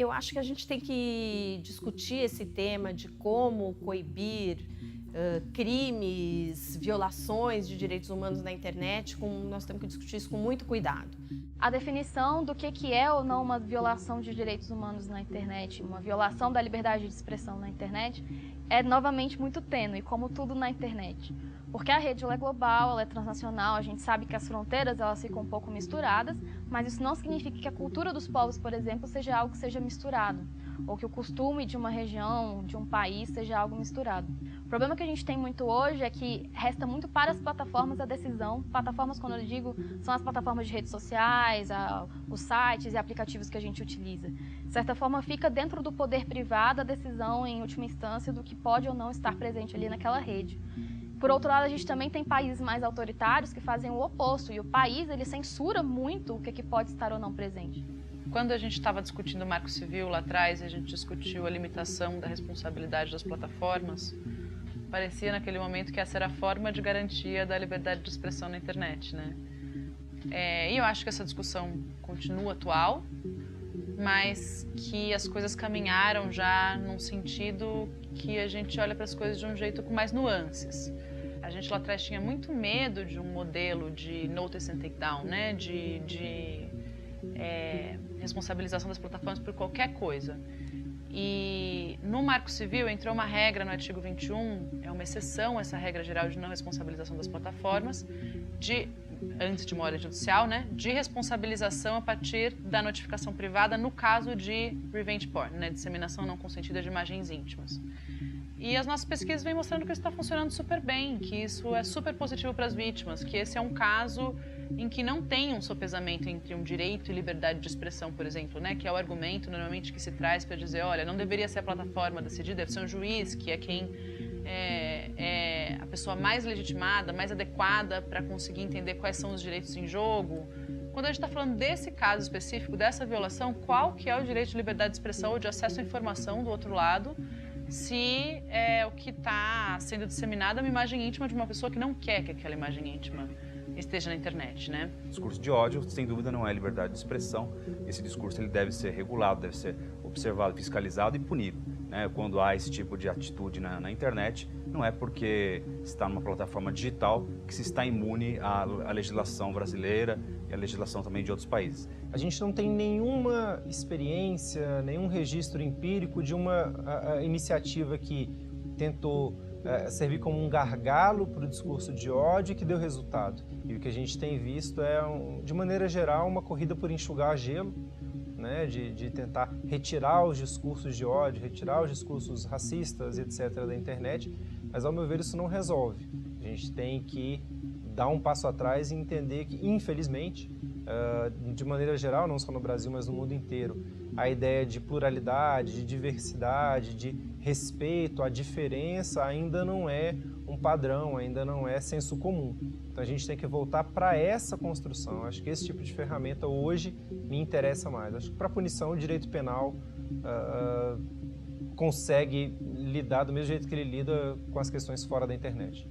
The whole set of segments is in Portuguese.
Eu acho que a gente tem que discutir esse tema de como coibir crimes, violações de direitos humanos na internet. Nós temos que discutir isso com muito cuidado. A definição do que é ou não uma violação de direitos humanos na internet, uma violação da liberdade de expressão na internet, é novamente muito tênue, como tudo na internet. Porque a rede ela é global, ela é transnacional, a gente sabe que as fronteiras elas ficam um pouco misturadas, mas isso não significa que a cultura dos povos, por exemplo, seja algo que seja misturado, ou que o costume de uma região, de um país, seja algo misturado. O problema que a gente tem muito hoje é que resta muito para as plataformas a decisão. Plataformas, quando eu digo, são as plataformas de redes sociais, os sites e aplicativos que a gente utiliza. De certa forma, fica dentro do poder privado a decisão, em última instância, do que pode ou não estar presente ali naquela rede. Por outro lado, a gente também tem países mais autoritários que fazem o oposto, e o país ele censura muito o que pode estar ou não presente. Quando a gente estava discutindo o Marco Civil lá atrás, a gente discutiu a limitação da responsabilidade das plataformas, parecia naquele momento que essa era a forma de garantia da liberdade de expressão na internet, né? E eu acho que essa discussão continua atual, mas que as coisas caminharam já num sentido que a gente olha para as coisas de um jeito com mais nuances. A gente lá atrás tinha muito medo de um modelo de notice and takedown, né? De responsabilização das plataformas por qualquer coisa. E no Marco Civil entrou uma regra no artigo 21, é uma exceção essa regra geral de não responsabilização das plataformas, antes de uma ordem judicial, né, de responsabilização a partir da notificação privada no caso de revenge porn, né, disseminação não consentida de imagens íntimas. E as nossas pesquisas vêm mostrando que isso está funcionando super bem, que isso é super positivo para as vítimas, que esse é um caso em que não tem um sopesamento entre um direito e liberdade de expressão, por exemplo, né, que é o argumento normalmente que se traz para dizer, olha, não deveria ser a plataforma decidir, deve ser um juiz, que é quem é a pessoa mais legitimada, mais adequada para conseguir entender quais são os direitos em jogo. Quando a gente está falando desse caso específico, dessa violação, qual que é o direito de liberdade de expressão ou de acesso à informação do outro lado, se o que está sendo disseminado é uma imagem íntima de uma pessoa que não quer que aquela imagem íntima esteja na internet, né? O discurso de ódio, sem dúvida, não é liberdade de expressão. Esse discurso ele deve ser regulado, deve ser observado, fiscalizado e punido, né? Quando há esse tipo de atitude na internet, não é porque está numa plataforma digital que se está imune à legislação brasileira e à legislação também de outros países. A gente não tem nenhuma experiência, nenhum registro empírico de uma iniciativa que tentou servir como um gargalo para o discurso de ódio e que deu resultado. E o que a gente tem visto é, de maneira geral, uma corrida por enxugar gelo, né, de tentar retirar os discursos de ódio, retirar os discursos racistas, etc., da internet, mas, ao meu ver, isso não resolve. A gente tem que dar um passo atrás e entender que, infelizmente, de maneira geral, não só no Brasil, mas no mundo inteiro, a ideia de pluralidade, de diversidade, de respeito à diferença ainda não é um padrão, ainda não é senso comum. Então a gente tem que voltar para essa construção. Acho que esse tipo de ferramenta hoje me interessa mais. Acho que para punição o direito penal consegue lidar do mesmo jeito que ele lida com as questões fora da internet.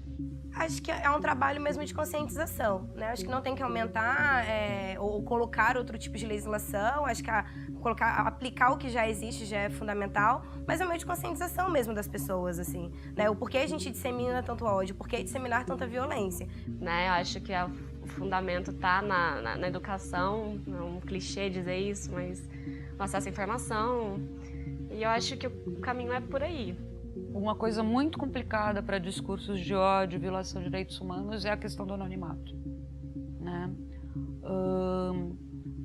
Acho que é um trabalho mesmo de conscientização, né? Acho que não tem que aumentar ou colocar outro tipo de legislação. Acho que aplicar o que já existe já é fundamental, mas é um meio de conscientização mesmo das pessoas, assim, né? O porquê a gente dissemina tanto ódio, o porquê disseminar tanta violência. Né? Eu acho que o fundamento está na educação, é um clichê dizer isso, mas o acesso à informação, e eu acho que o caminho é por aí. Uma coisa muito complicada para discursos de ódio, violação de direitos humanos é a questão do anonimato, né?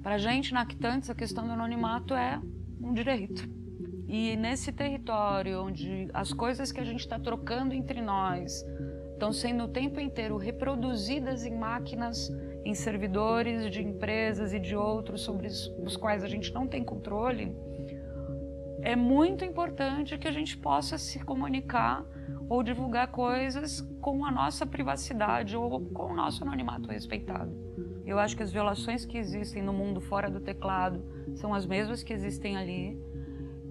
Para a gente, na Actantes, a questão do anonimato é um direito. E nesse território onde as coisas que a gente está trocando entre nós estão sendo o tempo inteiro reproduzidas em máquinas, em servidores de empresas e de outros sobre os quais a gente não tem controle, é muito importante que a gente possa se comunicar ou divulgar coisas com a nossa privacidade ou com o nosso anonimato respeitado. Eu acho que as violações que existem no mundo fora do teclado são as mesmas que existem ali.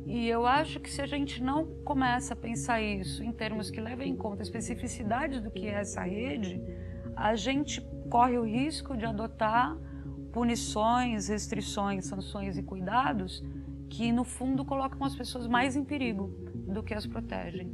E eu acho que se a gente não começa a pensar isso em termos que levem em conta a especificidade do que é essa rede, a gente corre o risco de adotar punições, restrições, sanções e cuidados que no fundo colocam as pessoas mais em perigo do que as protegem.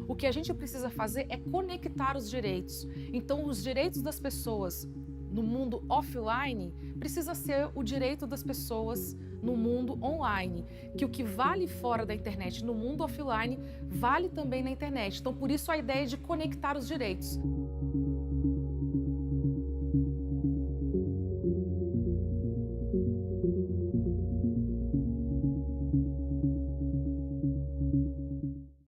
O que a gente precisa fazer é conectar os direitos. Então, os direitos das pessoas no mundo offline precisa ser o direito das pessoas no mundo online. Que o que vale fora da internet no mundo offline vale também na internet. Então, por isso a ideia de conectar os direitos.